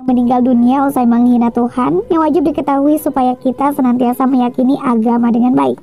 meninggal dunia usai menghina Tuhan yang wajib diketahui supaya kita senantiasa meyakini agama dengan baik.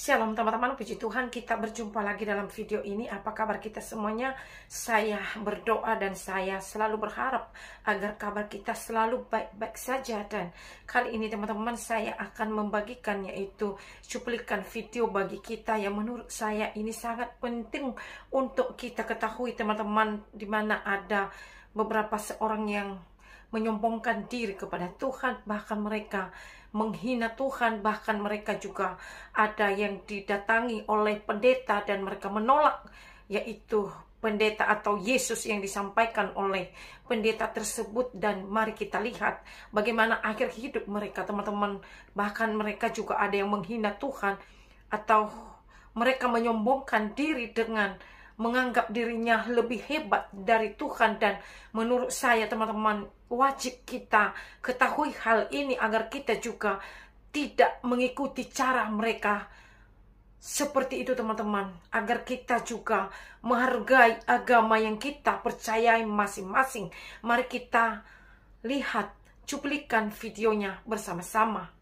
Shalom teman-teman, puji Tuhan kita berjumpa lagi dalam video ini. Apa kabar kita semuanya? Saya berdoa dan saya selalu berharap agar kabar kita selalu baik-baik saja. Dan kali ini teman-teman saya akan membagikan yaitu cuplikan video bagi kita yang menurut saya ini sangat penting untuk kita ketahui teman-teman, di mana ada beberapa seorang yang menyombongkan diri kepada Tuhan, bahkan mereka menghina Tuhan, bahkan mereka juga ada yang didatangi oleh pendeta dan mereka menolak yaitu pendeta atau Yesus yang disampaikan oleh pendeta tersebut. Dan mari kita lihat bagaimana akhir hidup mereka teman-teman. Bahkan mereka juga ada yang menghina Tuhan atau mereka menyombongkan diri dengan menganggap dirinya lebih hebat dari Tuhan. Dan menurut saya teman-teman, wajib kita ketahui hal ini agar kita juga tidak mengikuti cara mereka seperti itu teman-teman. Agar kita juga menghargai agama yang kita percayai masing-masing. Mari kita lihat cuplikan videonya bersama-sama.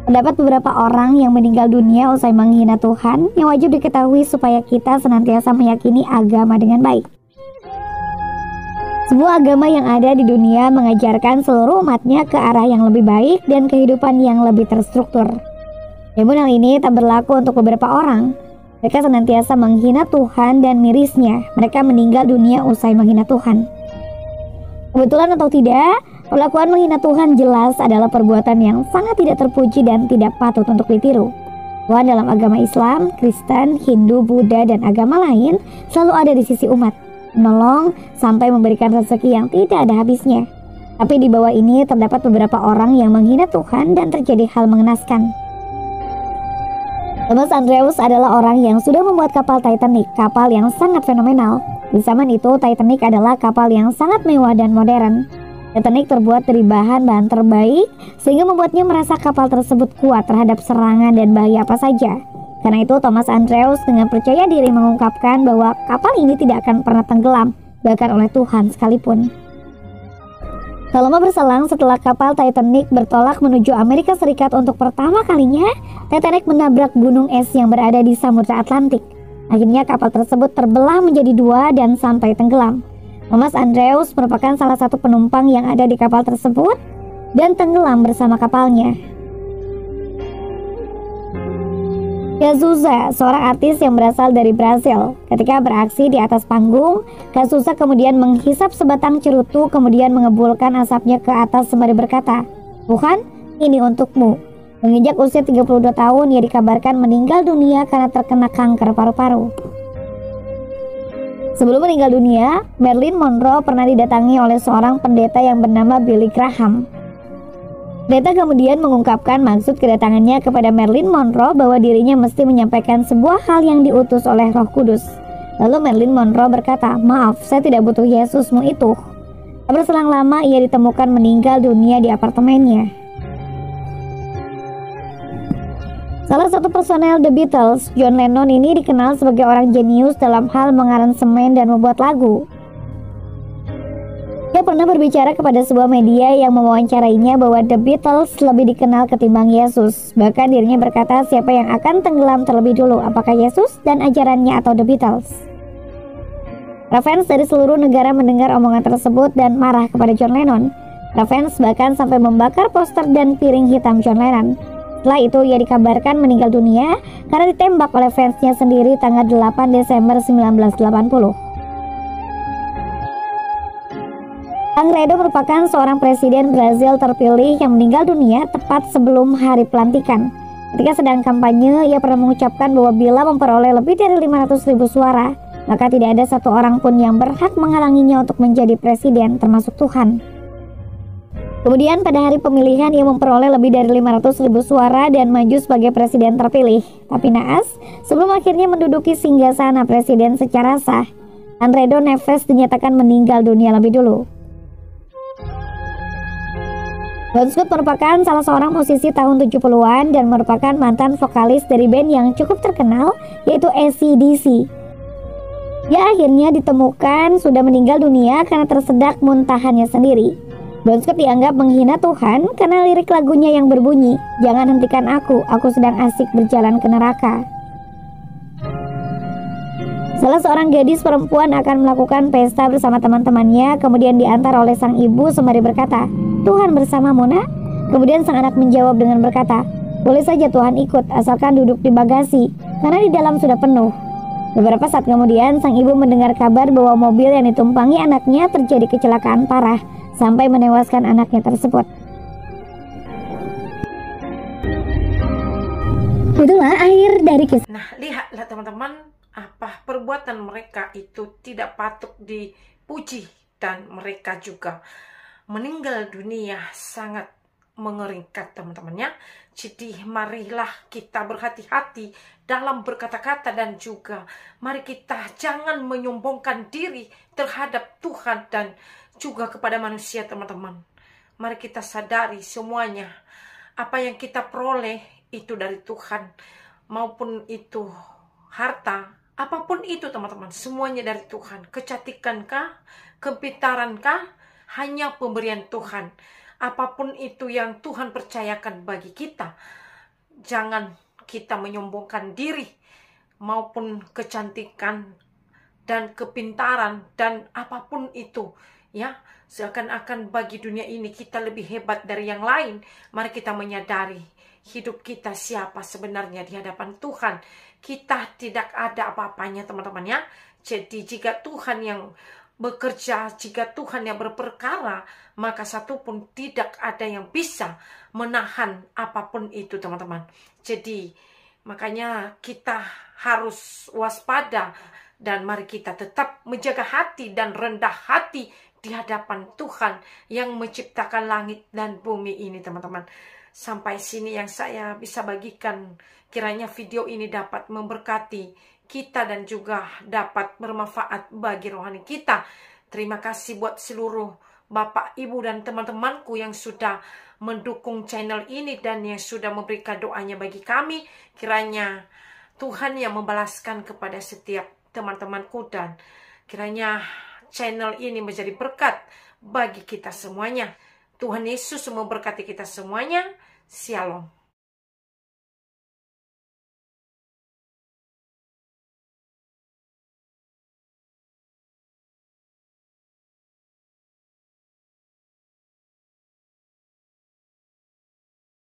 Terdapat beberapa orang yang meninggal dunia usai menghina Tuhan yang wajib diketahui supaya kita senantiasa meyakini agama dengan baik. Sebuah agama yang ada di dunia mengajarkan seluruh umatnya ke arah yang lebih baik dan kehidupan yang lebih terstruktur. Namun hal ini tak berlaku untuk beberapa orang. Mereka senantiasa menghina Tuhan dan mirisnya mereka meninggal dunia usai menghina Tuhan. Kebetulan atau tidak, perlakuan menghina Tuhan jelas adalah perbuatan yang sangat tidak terpuji dan tidak patut untuk ditiru. Tuhan dalam agama Islam, Kristen, Hindu, Buddha, dan agama lain selalu ada di sisi umat, menolong sampai memberikan rezeki yang tidak ada habisnya. Tapi di bawah ini terdapat beberapa orang yang menghina Tuhan dan terjadi hal mengenaskan. Thomas Andrews adalah orang yang sudah membuat kapal Titanic, kapal yang sangat fenomenal. Di zaman itu, Titanic adalah kapal yang sangat mewah dan modern. Titanic terbuat dari bahan-bahan terbaik, sehingga membuatnya merasa kapal tersebut kuat terhadap serangan dan bahaya apa saja. Karena itu, Thomas Andrews dengan percaya diri mengungkapkan bahwa kapal ini tidak akan pernah tenggelam, bahkan oleh Tuhan sekalipun. Tak lama berselang setelah kapal Titanic bertolak menuju Amerika Serikat untuk pertama kalinya, Titanic menabrak gunung es yang berada di Samudra Atlantik. Akhirnya kapal tersebut terbelah menjadi dua dan sampai tenggelam. Thomas Andrews merupakan salah satu penumpang yang ada di kapal tersebut dan tenggelam bersama kapalnya. Cazuza, seorang artis yang berasal dari Brasil, ketika beraksi di atas panggung, Cazuza kemudian menghisap sebatang cerutu, kemudian mengebulkan asapnya ke atas sembari berkata, "Tuhan, ini untukmu." Menginjak usia 32 tahun, ia dikabarkan meninggal dunia karena terkena kanker paru-paru. Sebelum meninggal dunia, Marilyn Monroe pernah didatangi oleh seorang pendeta yang bernama Billy Graham. Pendeta kemudian mengungkapkan maksud kedatangannya kepada Marilyn Monroe bahwa dirinya mesti menyampaikan sebuah hal yang diutus oleh Roh Kudus. Lalu Marilyn Monroe berkata, "Maaf, saya tidak butuh Yesusmu itu." Tak berselang lama ia ditemukan meninggal dunia di apartemennya. Salah satu personel The Beatles, John Lennon ini dikenal sebagai orang jenius dalam hal mengaransemen dan membuat lagu. Dia pernah berbicara kepada sebuah media yang mewawancarainya bahwa The Beatles lebih dikenal ketimbang Yesus. Bahkan dirinya berkata siapa yang akan tenggelam terlebih dulu, apakah Yesus dan ajarannya atau The Beatles. Para fans dari seluruh negara mendengar omongan tersebut dan marah kepada John Lennon. Para fans bahkan sampai membakar poster dan piring hitam John Lennon. Setelah itu ia dikabarkan meninggal dunia karena ditembak oleh fansnya sendiri tanggal 8 Desember 1980. Tancredo merupakan seorang presiden Brazil terpilih yang meninggal dunia tepat sebelum hari pelantikan. Ketika sedang kampanye, ia pernah mengucapkan bahwa bila memperoleh lebih dari 500.000 suara, maka tidak ada satu orang pun yang berhak menghalanginya untuk menjadi presiden, termasuk Tuhan. Kemudian pada hari pemilihan ia memperoleh lebih dari 500.000 suara dan maju sebagai presiden terpilih. Tapi naas, sebelum akhirnya menduduki singgasana presiden secara sah, Alfredo Neves dinyatakan meninggal dunia lebih dulu. Bon Scott merupakan salah seorang musisi tahun 70-an dan merupakan mantan vokalis dari band yang cukup terkenal yaitu AC/DC. Dia akhirnya ditemukan sudah meninggal dunia karena tersedak muntahannya sendiri. Bon Scott dianggap menghina Tuhan karena lirik lagunya yang berbunyi, "Jangan hentikan aku sedang asik berjalan ke neraka." Salah seorang gadis perempuan akan melakukan pesta bersama teman-temannya, kemudian diantar oleh sang ibu sembari berkata, "Tuhan bersamamu, nak?" Kemudian sang anak menjawab dengan berkata, "Boleh saja Tuhan ikut, asalkan duduk di bagasi, karena di dalam sudah penuh." Beberapa saat kemudian, sang ibu mendengar kabar bahwa mobil yang ditumpangi anaknya terjadi kecelakaan parah, sampai menewaskan anaknya tersebut. Itulah akhir dari kisah. Nah, lihatlah teman-teman, apa perbuatan mereka itu tidak patut dipuji, dan mereka juga meninggal dunia sangat mengerikan teman-temannya. Jadi marilah kita berhati-hati dalam berkata-kata, dan juga mari kita jangan menyombongkan diri terhadap Tuhan dan juga kepada manusia teman-teman. Mari kita sadari semuanya apa yang kita peroleh itu dari Tuhan, maupun itu harta, apapun itu teman-teman, semuanya dari Tuhan. Kecantikan-kah, kepintaran-kah, hanya pemberian Tuhan. Apapun itu yang Tuhan percayakan bagi kita, jangan kita menyombongkan diri, maupun kecantikan dan kepintaran dan apapun itu, ya, seakan-akan bagi dunia ini kita lebih hebat dari yang lain. Mari kita menyadari hidup kita siapa sebenarnya di hadapan Tuhan. Kita tidak ada apa-apanya teman-teman ya. Jadi jika Tuhan yang bekerja, jika Tuhan yang berperkara, maka satupun tidak ada yang bisa menahan apapun itu teman-teman. Jadi makanya kita harus waspada, dan mari kita tetap menjaga hati dan rendah hati di hadapan Tuhan yang menciptakan langit dan bumi ini teman-teman. Sampai sini yang saya bisa bagikan. Kiranya video ini dapat memberkati kita dan juga dapat bermanfaat bagi rohani kita. Terima kasih buat seluruh Bapak, Ibu, dan teman-temanku yang sudah mendukung channel ini dan yang sudah memberikan doanya bagi kami. Kiranya Tuhan yang membalaskan kepada setiap teman-temanku, dan kiranya channel ini menjadi berkat bagi kita semuanya. Tuhan Yesus memberkati kita semuanya. Shalom.